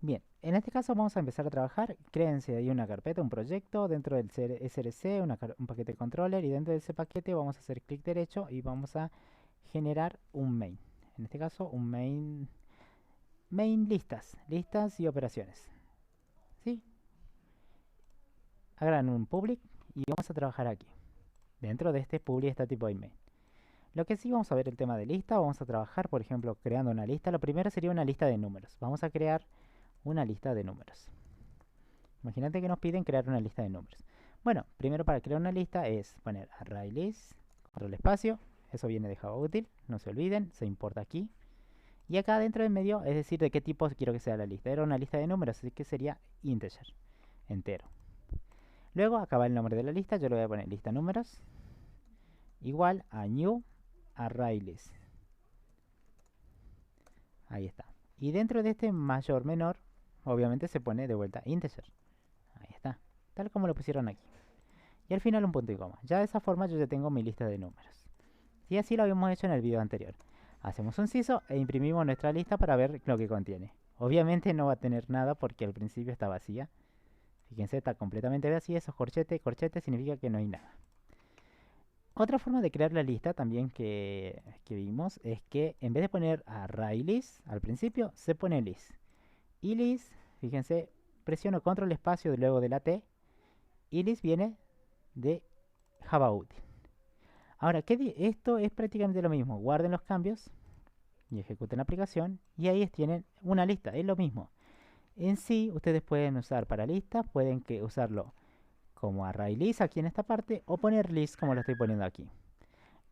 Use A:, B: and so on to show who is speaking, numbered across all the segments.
A: Bien, en este caso vamos a empezar a trabajar. Créense ahí una carpeta, un proyecto dentro del SRC, un paquete controller, y dentro de ese paquete vamos a hacer clic derecho y vamos a generar un main. En este caso, un main listas y operaciones. ¿Sí? Hagan un public y vamos a trabajar aquí, dentro de este public static void main. Lo que sí vamos a ver el tema de lista, vamos a trabajar, por ejemplo, creando una lista. Lo primero sería una lista de números. Vamos a crear una lista de números. Imagínate que nos piden crear una lista de números. Bueno, primero para crear una lista es poner array list, control espacio, eso viene de Java útil, no se olviden, se importa aquí. Y acá dentro del medio, es decir, de qué tipo quiero que sea la lista. Era una lista de números, así que sería integer, entero. Luego acá va el nombre de la lista, yo le voy a poner lista números, igual a new array list. Ahí está. Y dentro de este mayor menor, obviamente se pone de vuelta integer. Ahí está, tal como lo pusieron aquí. Y al final un punto y coma. Ya de esa forma yo ya tengo mi lista de números. Y así lo habíamos hecho en el video anterior. Hacemos un CISO e imprimimos nuestra lista para ver lo que contiene. Obviamente no va a tener nada porque al principio está vacía. Fíjense, está completamente vacía. Esos corchetes, corchetes significa que no hay nada. Otra forma de crear la lista también que vimos es que en vez de poner array list al principio, se pone list. Y list, fíjense, presiono control espacio luego de la T. Y list viene de Java útil. Ahora, esto es prácticamente lo mismo. Guarden los cambios y ejecuten la aplicación. Y ahí tienen una lista, es lo mismo. En sí, ustedes pueden usar para lista, pueden usarlo como array list aquí en esta parte o poner list como lo estoy poniendo aquí.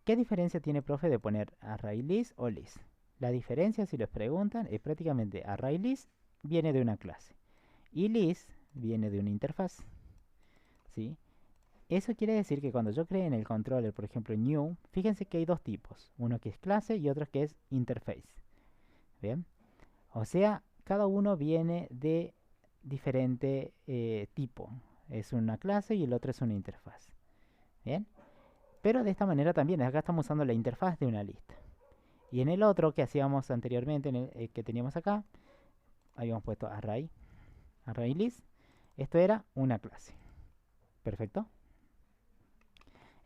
A: ¿Qué diferencia tiene, profe, de poner array list o list? La diferencia, si les preguntan, es prácticamente array list viene de una clase y list viene de una interfaz. ¿Sí? Eso quiere decir que cuando yo cree en el controller, por ejemplo, new, fíjense que hay dos tipos, uno que es clase y otro que es interface. ¿Bien? O sea, cada uno viene de diferente tipo. Es una clase y el otro es una interfaz. ¿Bien? Pero de esta manera también, acá estamos usando la interfaz de una lista. Y en el otro que hacíamos anteriormente, que teníamos acá, habíamos puesto array list. Esto era una clase. ¿Perfecto?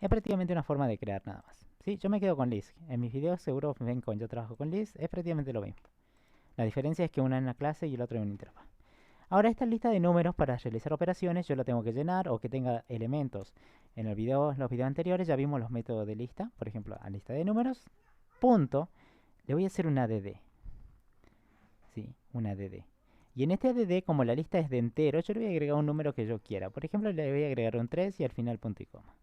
A: Es prácticamente una forma de crear nada más. Sí, yo me quedo con list. En mis videos seguro ven con yo trabajo con list. Es prácticamente lo mismo. La diferencia es que una es una clase y el otro es una interfaz. Ahora esta lista de números para realizar operaciones yo la tengo que llenar o que tenga elementos. En los videos anteriores ya vimos los métodos de lista. Por ejemplo, a lista de números, punto, le voy a hacer una add. Sí, una add. Y en este add, como la lista es de enteros, yo le voy a agregar un número que yo quiera. Por ejemplo, le voy a agregar un 3 y al final punto y coma.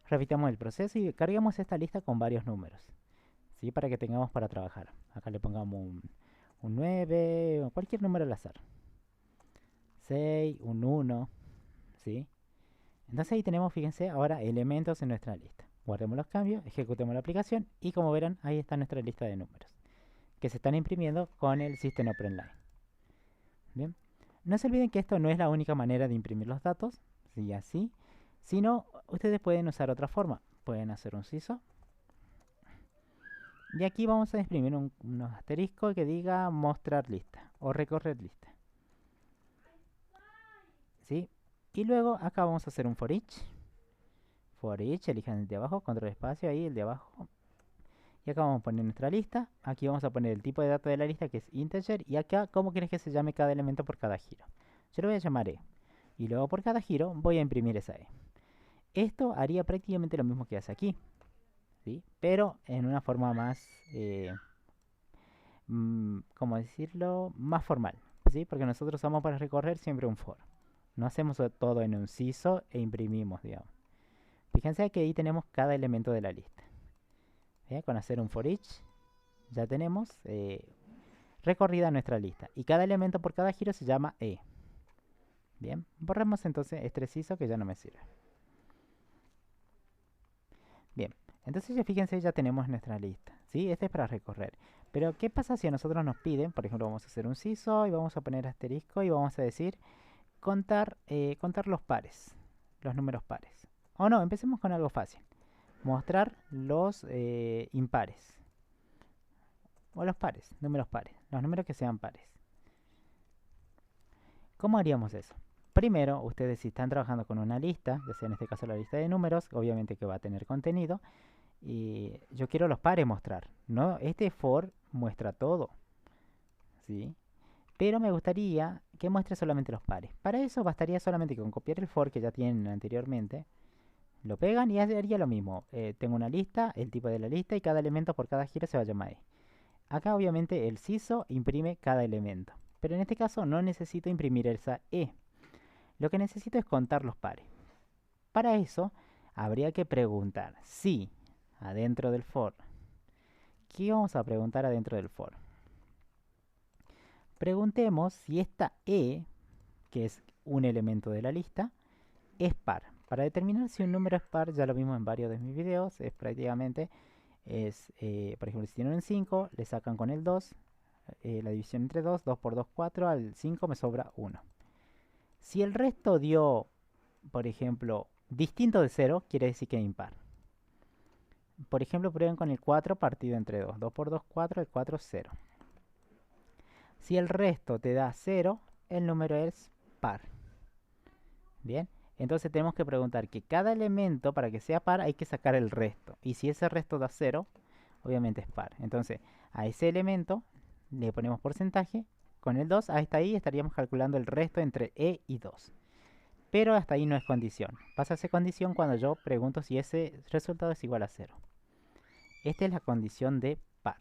A: Repitamos el proceso y cargamos esta lista con varios números, ¿sí? Para que tengamos para trabajar. Acá le pongamos un 9 o cualquier número al azar. 6, un 1, ¿sí? Entonces ahí tenemos, fíjense, ahora elementos en nuestra lista. Guardemos los cambios, ejecutemos la aplicación y como verán, ahí está nuestra lista de números que se están imprimiendo con el System Open Line. Bien, no se olviden que esto no es la única manera de imprimir los datos, sí, así, sino ustedes pueden usar otra forma. Pueden hacer un CISO y aquí vamos a imprimir unos asteriscos que diga mostrar lista o recorrer lista, ¿sí? Y luego acá vamos a hacer un for each. For each, elijan el de abajo, control espacio, ahí el de abajo. Y acá vamos a poner nuestra lista. Aquí vamos a poner el tipo de datos de la lista que es integer. Y acá, ¿cómo quieres que se llame cada elemento por cada giro? Yo lo voy a llamar E. Y luego por cada giro voy a imprimir esa E. Esto haría prácticamente lo mismo que hace aquí, ¿sí? Pero en una forma más, ¿cómo decirlo? Más formal, ¿sí? Porque nosotros usamos para recorrer siempre un for. No hacemos todo en un CISO e imprimimos, digamos. Fíjense que ahí tenemos cada elemento de la lista. ¿Bien? Con hacer un for each ya tenemos recorrida nuestra lista. Y cada elemento por cada giro se llama E. Bien, borremos entonces este CISO que ya no me sirve. Bien, entonces ya fíjense, ya tenemos nuestra lista, ¿sí? Este es para recorrer. Pero, ¿qué pasa si a nosotros nos piden? Por ejemplo, vamos a hacer un CISO y vamos a poner asterisco y vamos a decir contar los pares, los números pares. O no, empecemos con algo fácil. Mostrar los impares. O los pares, números pares. Los números que sean pares. ¿Cómo haríamos eso? Primero, ustedes si están trabajando con una lista, ya sea en este caso la lista de números, obviamente que va a tener contenido, y yo quiero los pares mostrar, ¿no? Este for muestra todo, ¿sí? Pero me gustaría que muestre solamente los pares. Para eso bastaría solamente con copiar el for que ya tienen anteriormente, lo pegan y haría lo mismo. Tengo una lista, el tipo de la lista y cada elemento por cada giro se va a llamar E. Acá obviamente el CISO imprime cada elemento, pero en este caso no necesito imprimir esa E. Lo que necesito es contar los pares. Para eso habría que preguntar si adentro del for. ¿Qué vamos a preguntar adentro del for? Preguntemos si esta E, que es un elemento de la lista, es par. Para determinar si un número es par, ya lo vimos en varios de mis videos, es prácticamente, por ejemplo, si tienen un 5, le sacan con el 2, la división entre 2, 2 por 2, 4, al 5 me sobra 1. Si el resto dio, por ejemplo, distinto de 0, quiere decir que es impar. Por ejemplo, prueben con el 4 partido entre 2. 2 por 2, 4, el 4, 0. Si el resto te da 0, el número es par. Bien, entonces tenemos que preguntar que cada elemento, para que sea par, hay que sacar el resto. Y si ese resto da 0, obviamente es par. Entonces, a ese elemento le ponemos porcentaje. Con el 2, hasta ahí estaríamos calculando el resto entre E y 2. Pero hasta ahí no es condición. Pasa a ser condición cuando yo pregunto si ese resultado es igual a 0. Esta es la condición de par.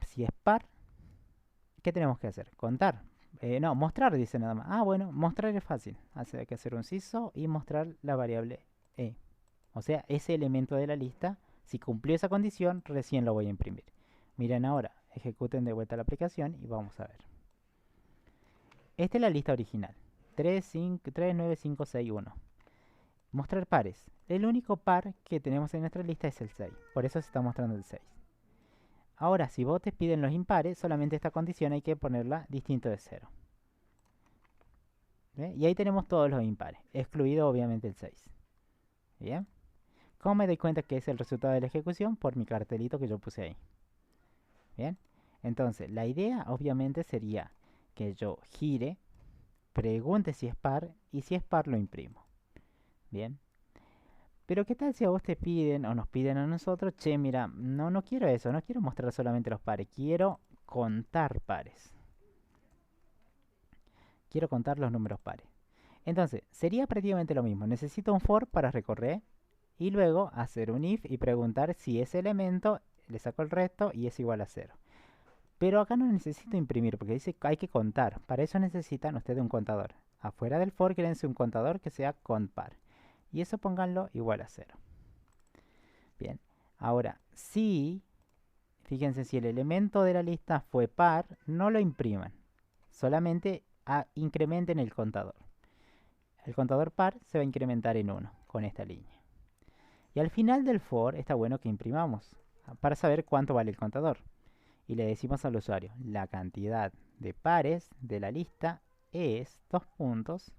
A: Si es par, ¿qué tenemos que hacer? Contar. No, mostrar dice nada más. Ah, bueno, mostrar es fácil. Hay que hacer un CISO y mostrar la variable E. O sea, ese elemento de la lista, si cumplió esa condición, recién lo voy a imprimir. Miren ahora, ejecuten de vuelta la aplicación y vamos a ver. Esta es la lista original. 3, 5, 3, 9, 5, 6, 1. Mostrar pares. El único par que tenemos en nuestra lista es el 6. Por eso se está mostrando el 6. Ahora, si vos te piden los impares, solamente esta condición hay que ponerla distinto de 0. ¿Ve? Y ahí tenemos todos los impares, excluido obviamente el 6. ¿Bien? ¿Cómo me doy cuenta que es el resultado de la ejecución? Por mi cartelito que yo puse ahí. ¿Bien? Entonces, la idea obviamente sería que yo gire, pregunte si es par y si es par lo imprimo. ¿Bien? Pero ¿qué tal si a vos te piden o nos piden a nosotros, che, mira, no quiero eso, no quiero mostrar solamente los pares, quiero contar pares. Quiero contar los números pares. Entonces, sería prácticamente lo mismo. Necesito un for para recorrer y luego hacer un if y preguntar si ese elemento le saco el resto y es igual a 0. Pero acá no necesito imprimir porque dice que hay que contar. Para eso necesitan ustedes un contador. Afuera del for créense un contador que sea conpar. Y eso pónganlo igual a 0. Bien. Ahora, si, fíjense, si el elemento de la lista fue par, no lo impriman. Solamente incrementen el contador. El contador par se va a incrementar en 1 con esta línea. Y al final del for está bueno que imprimamos para saber cuánto vale el contador. Y le decimos al usuario, la cantidad de pares de la lista es 2 puntos.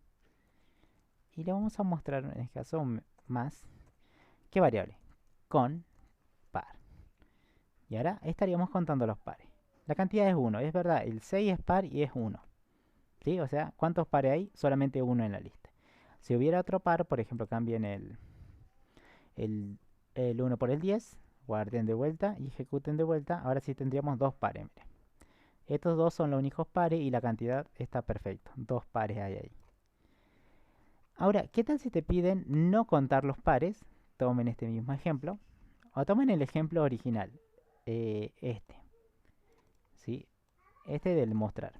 A: Y le vamos a mostrar en este caso más. ¿Qué variable? Con par. Y ahora estaríamos contando los pares. La cantidad es 1, es verdad, el 6 es par y es 1. ¿Sí? O sea, ¿cuántos pares hay? Solamente 1 en la lista. Si hubiera otro par, por ejemplo, cambien el 1 por el 10, guarden de vuelta y ejecuten de vuelta. Ahora sí tendríamos 2 pares. Miren. Estos dos son los únicos pares y la cantidad está perfecta. 2 pares hay ahí. Ahora, ¿qué tal si te piden no contar los pares? Tomen este mismo ejemplo. O tomen el ejemplo original. Este. ¿Sí? Este del mostrar.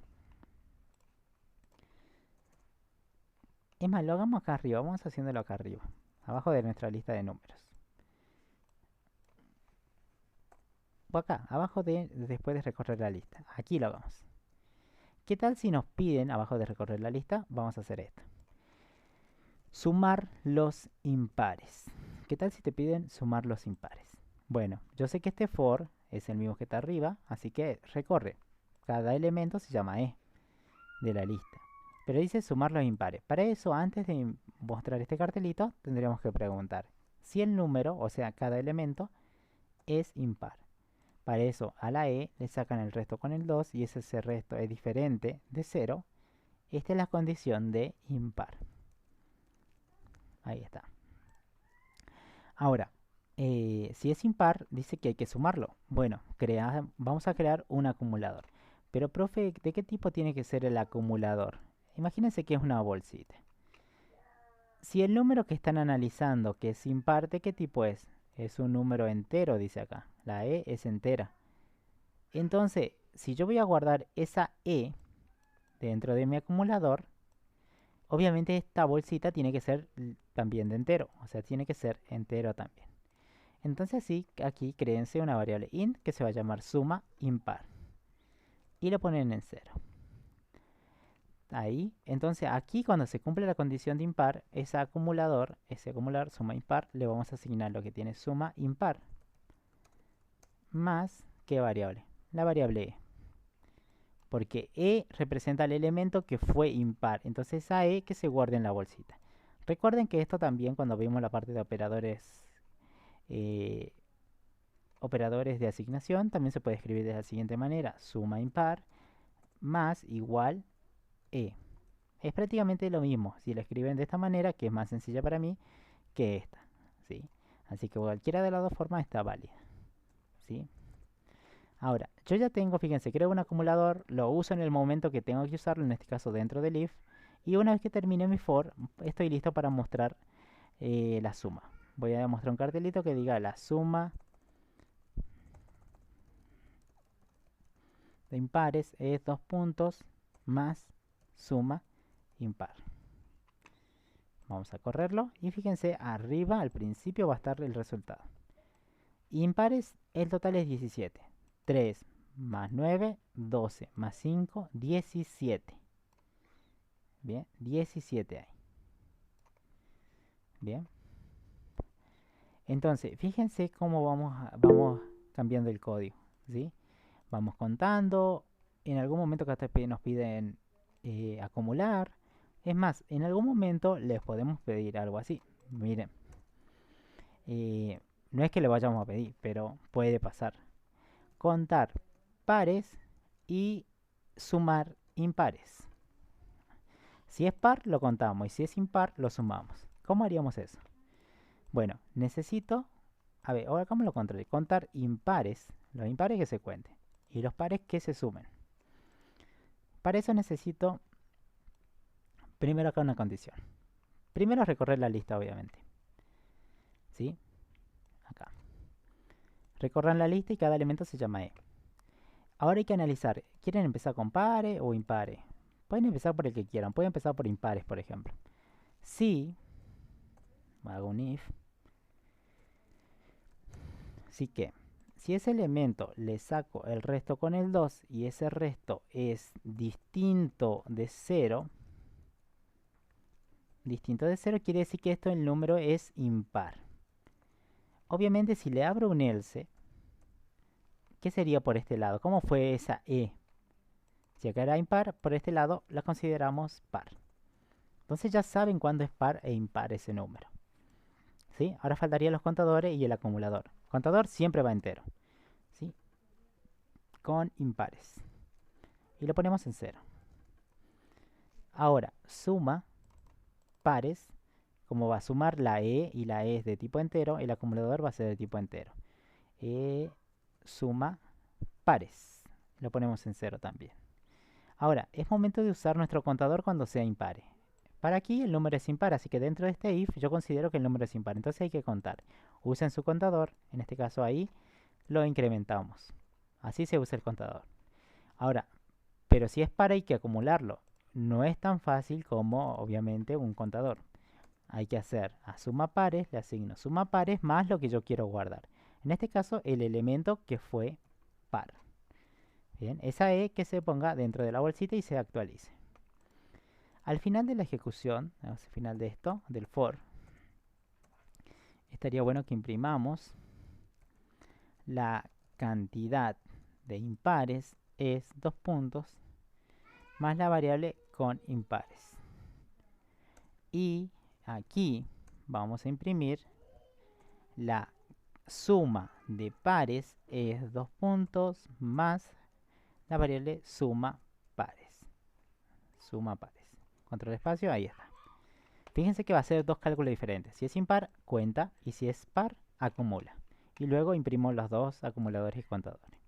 A: Es más, lo hagamos acá arriba. Vamos haciéndolo acá arriba. Abajo de nuestra lista de números. O acá, abajo después de recorrer la lista. Aquí lo hagamos. ¿Qué tal si nos piden, abajo de recorrer la lista, vamos a hacer esto? Sumar los impares. ¿Qué tal si te piden sumar los impares? Bueno, yo sé que este for es el mismo que está arriba, así que recorre. Cada elemento se llama E de la lista. Pero dice sumar los impares. Para eso, antes de mostrar este cartelito, tendríamos que preguntar si el número, o sea, cada elemento, es impar. Para eso a la e le sacan el resto con el 2 y ese resto es diferente de 0. Esta es la condición de impar. Ahí está. Ahora, si es impar, dice que hay que sumarlo. Bueno, vamos a crear un acumulador. Pero, profe, ¿de qué tipo tiene que ser el acumulador? Imagínense que es una bolsita. Si el número que están analizando, que es impar, ¿de qué tipo es? Es un número entero, dice acá. La e es entera. Entonces, si yo voy a guardar esa e dentro de mi acumulador, obviamente esta bolsita tiene que ser también de entero. O sea, tiene que ser entero también. Entonces sí, aquí créense una variable int que se va a llamar suma impar. Y lo ponen en 0. Ahí. Entonces aquí cuando se cumple la condición de impar, ese acumulador suma impar, le vamos a asignar lo que tiene suma impar. Más, ¿qué variable? La variable e. Porque e representa el elemento que fue impar. Entonces esa e que se guarde en la bolsita. Recuerden que esto también cuando vimos la parte de eh, operadores de asignación, también se puede escribir de la siguiente manera. Suma impar más igual e. Es prácticamente lo mismo si lo escriben de esta manera, que es más sencilla para mí que esta, ¿sí? Así que cualquiera de las dos formas está válida, ¿sí? Ahora, yo ya tengo, fíjense, creo un acumulador, lo uso en el momento que tengo que usarlo, en este caso dentro del if, y una vez que termine mi for, estoy listo para mostrar la suma. Voy a mostrar un cartelito que diga la suma de impares es 2 puntos más suma impar. Vamos a correrlo y fíjense, arriba al principio va a estar el resultado. Impares, el total es 17. 3 más 9, 12 más 5, 17. Bien, 17 hay. Bien. Entonces, fíjense cómo vamos cambiando el código, ¿sí? Vamos contando. En algún momento nos piden acumular. Es más, en algún momento les podemos pedir algo así. Miren, no es que le vayamos a pedir, pero puede pasar. Contar pares y sumar impares. Si es par, lo contamos y si es impar, lo sumamos. ¿Cómo haríamos eso? Bueno, necesito, a ver, ahora cómo lo contrario, contar impares, los impares que se cuenten y los pares que se sumen. Para eso necesito primero acá una condición. Primero recorrer la lista, obviamente. ¿Sí? Acá. Recorran la lista y cada elemento se llama E. Ahora hay que analizar, ¿quieren empezar con pares o impares? Pueden empezar por el que quieran, pueden empezar por impares, por ejemplo. Si, hago un if, así que, si ese elemento le saco el resto con el 2 y ese resto es distinto de 0, quiere decir que esto el número es impar. Obviamente si le abro un else, ¿qué sería por este lado? ¿Cómo fue esa e? Si acá era impar, por este lado la consideramos par. Entonces ya saben cuándo es par e impar ese número. ¿Sí? Ahora faltarían los contadores y el acumulador. Contador siempre va entero. ¿Sí? Con impares. Y lo ponemos en 0. Ahora, suma pares. Como va a sumar la e y la e es de tipo entero, el acumulador va a ser de tipo entero. Suma pares. Lo ponemos en 0 también. Ahora, es momento de usar nuestro contador cuando sea impar. Para aquí el número es impar, así que dentro de este if yo considero que el número es impar. Entonces hay que contar. Usen su contador, en este caso ahí lo incrementamos. Así se usa el contador. Ahora, pero si es par hay que acumularlo. No es tan fácil como obviamente un contador. Hay que hacer a suma pares, le asigno suma pares más lo que yo quiero guardar. En este caso el elemento que fue par. Bien, esa E que se ponga dentro de la bolsita y se actualice. Al final de la ejecución, al final de esto, del for, estaría bueno que imprimamos la cantidad de impares es 2 puntos más la variable con impares. Y aquí vamos a imprimir suma de pares es 2 puntos más la variable suma pares. Suma pares. Control espacio, ahí está. Fíjense que va a ser dos cálculos diferentes. Si es impar, cuenta, y si es par, acumula. Y luego imprimo los dos acumuladores y contadores.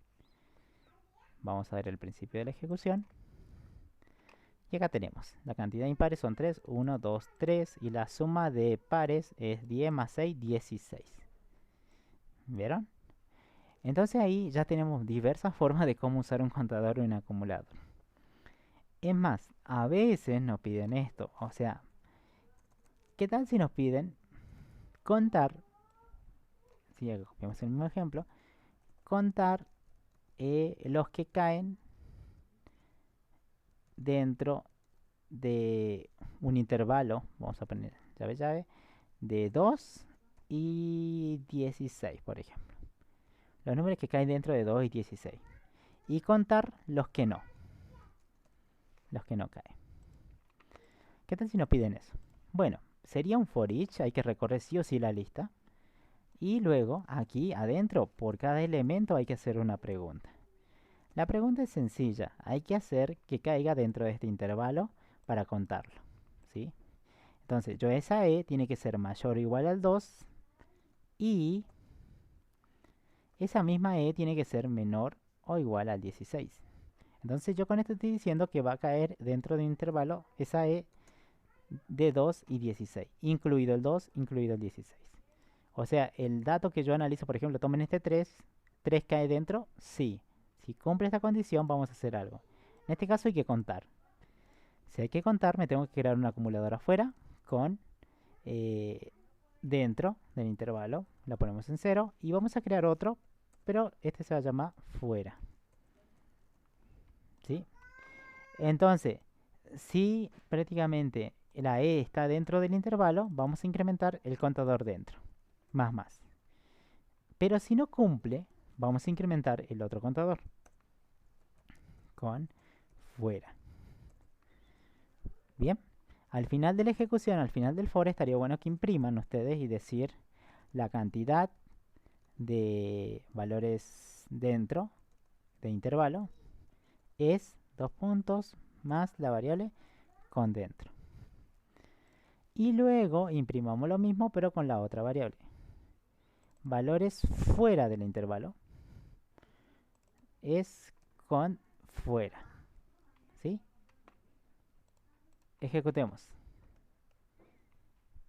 A: Vamos a ver el principio de la ejecución. Y acá tenemos, la cantidad de impares son 3, 1, 2, 3, y la suma de pares es 10 más 6, 16. ¿Vieron? Entonces ahí ya tenemos diversas formas de cómo usar un contador o un acumulador. Es más, a veces nos piden esto, o sea, ¿qué tal si nos piden contar, si ya copiamos el mismo ejemplo, contar los que caen dentro de un intervalo, vamos a poner llave llave, de 2 y 16, por ejemplo. Los números que caen dentro de 2 y 16. Y contar los que no. Los que no caen. ¿Qué tal si nos piden eso? Bueno, sería un for each, hay que recorrer sí o sí la lista. Y luego, aquí adentro, por cada elemento hay que hacer una pregunta. La pregunta es sencilla, hay que hacer que caiga dentro de este intervalo para contarlo, ¿sí? Entonces, yo esa e tiene que ser mayor o igual al 2 y esa misma e tiene que ser menor o igual al 16. Entonces yo con esto estoy diciendo que va a caer dentro de un intervalo esa e de 2 y 16, incluido el 2, incluido el 16. O sea, el dato que yo analizo, por ejemplo, tomen este 3, 3 cae dentro, sí. Si cumple esta condición, vamos a hacer algo. En este caso hay que contar. Si hay que contar, me tengo que crear un acumulador afuera con dentro del intervalo. La ponemos en 0 y vamos a crear otro, pero este se va a llamar fuera. ¿Sí? Entonces, si prácticamente la e está dentro del intervalo, vamos a incrementar el contador dentro. Más. Pero si no cumple, vamos a incrementar el otro contador con fuera. Bien, al final de la ejecución, al final del for, estaría bueno que impriman ustedes y decir la cantidad de valores dentro de intervalo es 2 puntos más la variable con dentro. Y luego imprimamos lo mismo pero con la otra variable. Valores fuera del intervalo es con fuera. ¿Sí? Ejecutemos.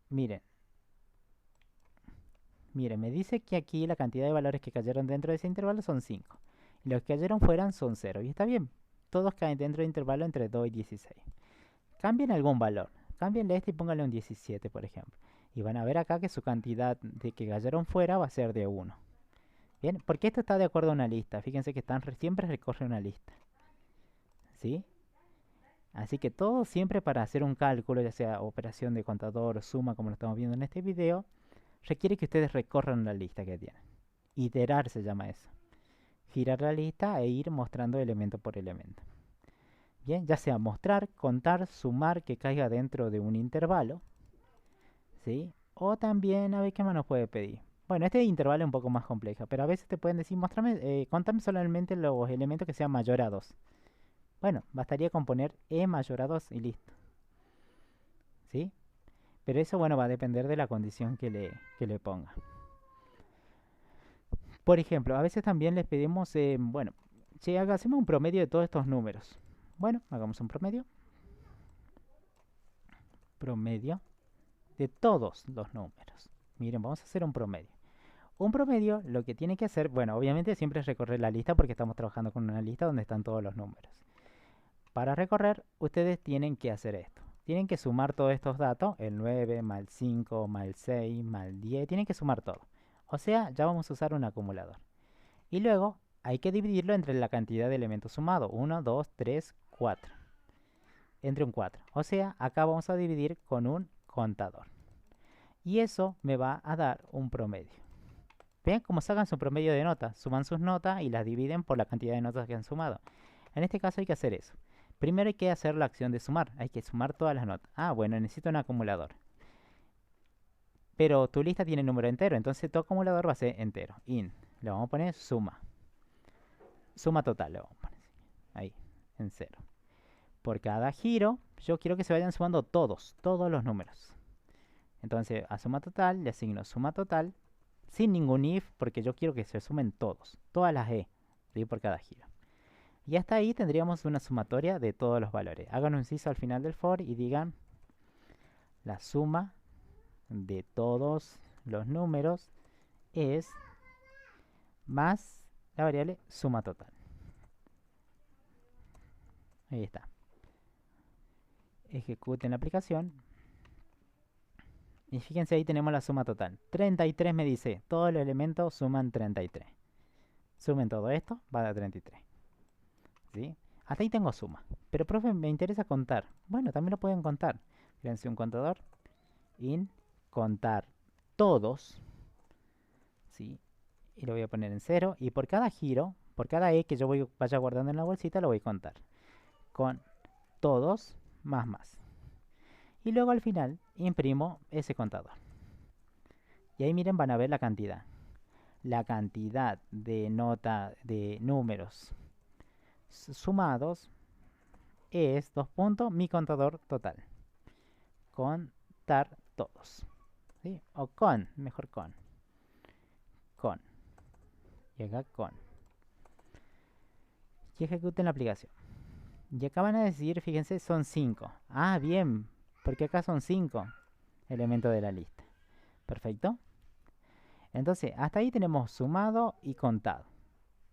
A: Miren. Miren, me dice que aquí la cantidad de valores que cayeron dentro de ese intervalo son 5. Y los que cayeron fuera son 0. Y está bien. Todos caen dentro del intervalo entre 2 y 16. Cambien algún valor. Cámbienle este y pónganle un 17, por ejemplo. Y van a ver acá que su cantidad de que cayeron fuera va a ser de 1. Bien, porque esto está de acuerdo a una lista. Fíjense que siempre recorre una lista. ¿Sí? Así que todo siempre para hacer un cálculo, ya sea operación de contador o suma, como lo estamos viendo en este video, requiere que ustedes recorran la lista que tienen. Iterar se llama eso. Girar la lista e ir mostrando elemento por elemento. Bien, ya sea mostrar, contar, sumar que caiga dentro de un intervalo. ¿Sí? O también, a ver qué más nos puede pedir. Bueno, este intervalo es un poco más complejo, pero a veces te pueden decir, contame solamente los elementos que sean mayor a 2. Bueno, bastaría con poner e mayor a 2 y listo. ¿Sí? Pero eso, bueno, va a depender de la condición que le ponga. Por ejemplo, a veces también les pedimos, bueno, che, hacemos un promedio de todos estos números. Bueno, hagamos un promedio. Promedio de todos los números. Miren, vamos a hacer un promedio. Un promedio lo que tiene que hacer, bueno, obviamente siempre es recorrer la lista porque estamos trabajando con una lista donde están todos los números. Para recorrer, ustedes tienen que hacer esto. Tienen que sumar todos estos datos, el 9 más el 5 más el 6 más el 10, tienen que sumar todo. O sea, ya vamos a usar un acumulador. Y luego hay que dividirlo entre la cantidad de elementos sumados. 1, 2, 3, 4. Entre un 4. O sea, acá vamos a dividir con un contador. Y eso me va a dar un promedio. ¿Ven cómo sacan su promedio de notas? Suman sus notas y las dividen por la cantidad de notas que han sumado. En este caso hay que hacer eso. Primero hay que hacer la acción de sumar. Hay que sumar todas las notas. Ah, bueno, necesito un acumulador. pero tu lista tiene número entero, entonces tu acumulador va a ser entero. In. Le vamos a poner suma. Suma total le vamos a poner. Ahí, en 0. Por cada giro, yo quiero que se vayan sumando todos los números. Entonces, a suma total le asigno suma total, sin ningún if, porque yo quiero que se sumen todos. Todas las E, ¿sí? Por cada giro. Y hasta ahí tendríamos una sumatoria de todos los valores. Hagan un inciso al final del for y digan la suma de todos los números es más la variable suma total. Ahí está. Ejecuten la aplicación. Y fíjense, ahí tenemos la suma total. 33 me dice, todos los elementos suman 33. Sumen todo esto, va a dar 33. ¿Sí? Hasta ahí tengo suma. Pero, profe, me interesa contar. Bueno, también lo pueden contar. Fíjense, un contador. In, contar todos. ¿Sí? Y lo voy a poner en 0. Y por cada giro, por cada E que yo vaya guardando en la bolsita, lo voy a contar. Con todos más. Y luego al final imprimo ese contador. Y ahí miren, van a ver la cantidad. La cantidad de números sumados es 2 puntos mi contador total. Contar todos. ¿Sí? O con, mejor con. Con. Y acá con. Y ejecuten la aplicación. Y acá van a decir, fíjense, son 5. Ah, bien, porque acá son 5 elementos de la lista. Perfecto. Entonces, hasta ahí tenemos sumado y contado.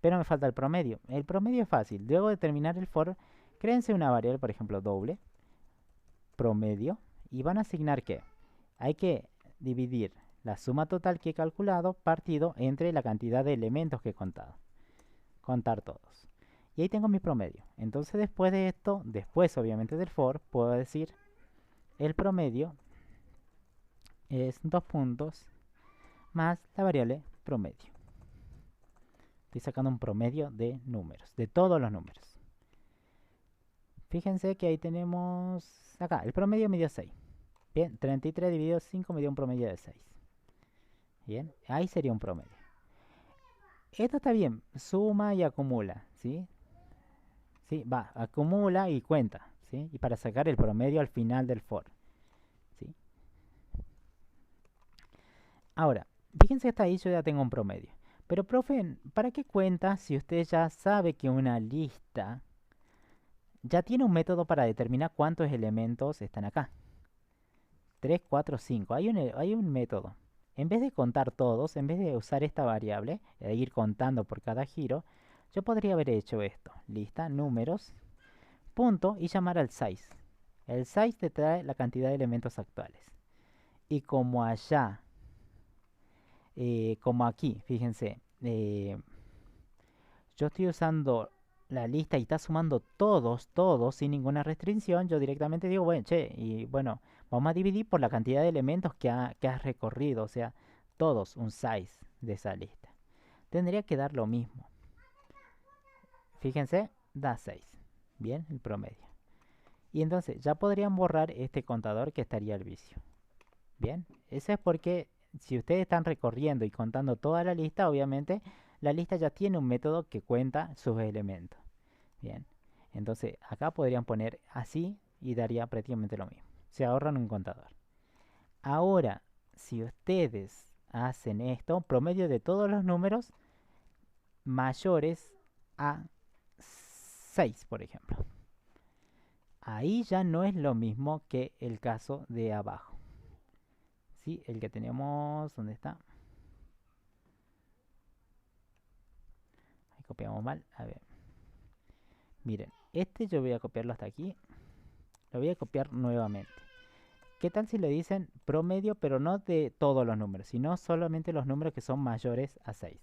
A: Pero me falta el promedio. El promedio es fácil. Luego de terminar el for, créense una variable, por ejemplo, doble, promedio, y van a asignar que hay que dividir la suma total que he calculado partido entre la cantidad de elementos que he contado. Contar todos. Y ahí tengo mi promedio. Entonces después de esto, después obviamente del for, puedo decir el promedio es 2 puntos más la variable promedio. Estoy sacando un promedio de números, de todos los números. Fíjense que ahí tenemos acá, el promedio me dio 6. Bien, 33 dividido 5 me dio un promedio de 6. Bien, ahí sería un promedio. Esto está bien, suma y acumula, ¿sí? ¿Sí? Va, acumula y cuenta, ¿sí? Y para sacar el promedio al final del for, ¿sí? Ahora, fíjense que hasta ahí yo ya tengo un promedio. Pero, profe, ¿para qué cuenta si usted ya sabe que una lista ya tiene un método para determinar cuántos elementos están acá? 3, 4, 5. Hay un método. En vez de contar todos, en vez de usar esta variable e ir contando por cada giro, yo podría haber hecho esto. Lista, números, punto, y llamar al size. El size te trae la cantidad de elementos actuales. Y como allá, como aquí, fíjense, yo estoy usando la lista y está sumando todos, sin ninguna restricción, yo directamente digo, bueno, che, y bueno, vamos a dividir por la cantidad de elementos que has recorrido, o sea, todos, un size de esa lista. Tendría que dar lo mismo. Fíjense, da 6. Bien, el promedio. Y entonces ya podrían borrar este contador que estaría al vicio. Bien, eso es porque si ustedes están recorriendo y contando toda la lista, obviamente la lista ya tiene un método que cuenta sus elementos. Bien, entonces acá podrían poner así y daría prácticamente lo mismo. Se ahorran un contador. Ahora, si ustedes hacen esto, promedio de todos los números mayores a 6, por ejemplo. Ahí ya no es lo mismo que el caso de abajo. ¿Sí? El que tenemos, ¿dónde está? Ahí copiamos mal. A ver. Miren, este yo voy a copiarlo hasta aquí. Lo voy a copiar nuevamente. ¿Qué tal si le dicen promedio, pero no de todos los números, sino solamente los números que son mayores a 6?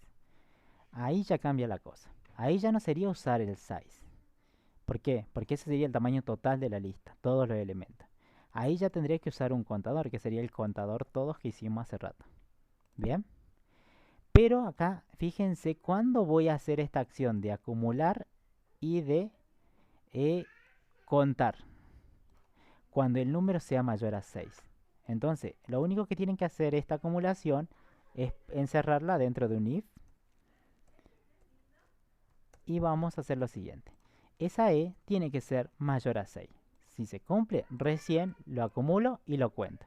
A: Ahí ya cambia la cosa. Ahí ya no sería usar el size. ¿Por qué? Porque ese sería el tamaño total de la lista, todos los elementos. Ahí ya tendría que usar un contador, que sería el contador todos que hicimos hace rato. ¿Bien? Pero acá, fíjense, ¿cuándo voy a hacer esta acción de acumular y de contar? Cuando el número sea mayor a 6. Entonces, lo único que tienen que hacer esta acumulación es encerrarla dentro de un if. Y vamos a hacer lo siguiente. Esa e tiene que ser mayor a 6. Si se cumple, recién lo acumulo y lo cuento.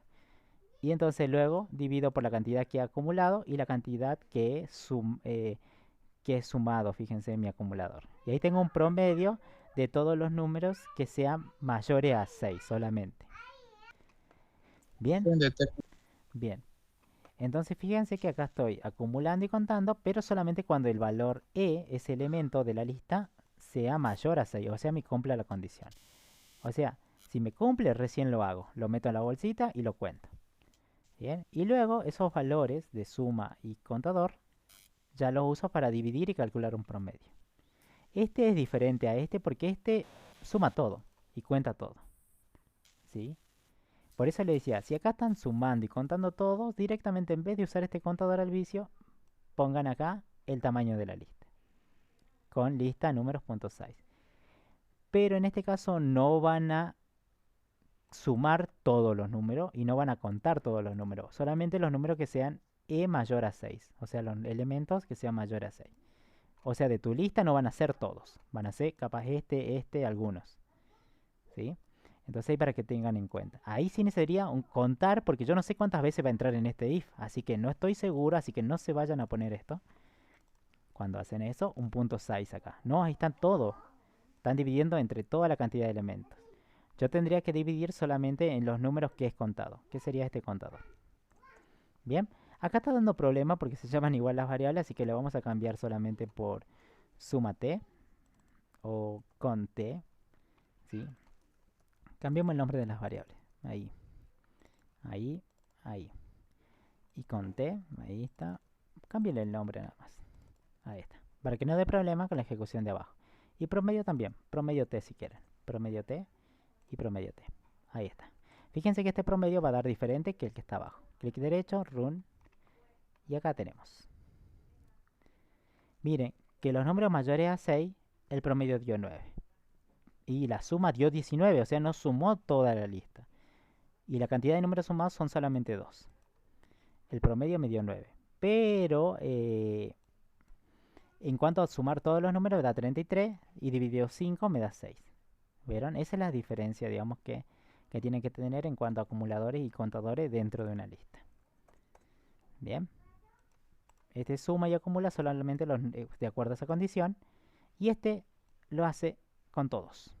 A: Y entonces luego divido por la cantidad que he acumulado y la cantidad que he sumado, fíjense en mi acumulador. Y ahí tengo un promedio de todos los números que sean mayores a 6 solamente. ¿Bien? Bien. Entonces fíjense que acá estoy acumulando y contando, pero solamente cuando el valor e, ese elemento de la lista, sea mayor a 6, o sea, me cumpla la condición. O sea, si me cumple, recién lo hago. Lo meto en la bolsita y lo cuento. Bien. Y luego esos valores de suma y contador ya los uso para dividir y calcular un promedio. Este es diferente a este porque este suma todo y cuenta todo. ¿Sí? Por eso le decía, si acá están sumando y contando todos, directamente en vez de usar este contador al vicio, pongan acá el tamaño de la lista. Con lista números.size. Pero en este caso no van a sumar todos los números y no van a contar todos los números. Solamente los números que sean e mayor a 6. O sea, los elementos que sean mayor a 6. O sea, de tu lista no van a ser todos. Van a ser capaz algunos. ¿Sí? Entonces ahí para que tengan en cuenta. Ahí sí necesitaría un contar porque yo no sé cuántas veces va a entrar en este if. Así que no estoy seguro, así que no se vayan a poner esto. Cuando hacen eso, un punto size acá. No, ahí están todos. Están dividiendo entre toda la cantidad de elementos. Yo tendría que dividir solamente en los números que es contado. ¿Qué sería este contador? Bien, acá está dando problema porque se llaman igual las variables, así que le vamos a cambiar solamente por suma t o con t. ¿Sí? Cambiamos el nombre de las variables. Ahí, ahí, ahí. Y con t, ahí está. Cámbiale el nombre nada más. Ahí está. Para que no dé problema con la ejecución de abajo. Y promedio también. Promedio t si quieren. Promedio t y promedio t. Ahí está. Fíjense que este promedio va a dar diferente que el que está abajo. Clic derecho, run. Y acá tenemos. Miren, que los números mayores a 6, el promedio dio 9. Y la suma dio 19, o sea, no sumó toda la lista. Y la cantidad de números sumados son solamente 2. El promedio me dio 9. Pero en cuanto a sumar todos los números, me da 33 y dividido 5 me da 6. ¿Vieron? Esa es la diferencia, digamos, que tienen que tener en cuanto a acumuladores y contadores dentro de una lista. Bien. Este suma y acumula solamente de acuerdo a esa condición. Y este lo hace con todos.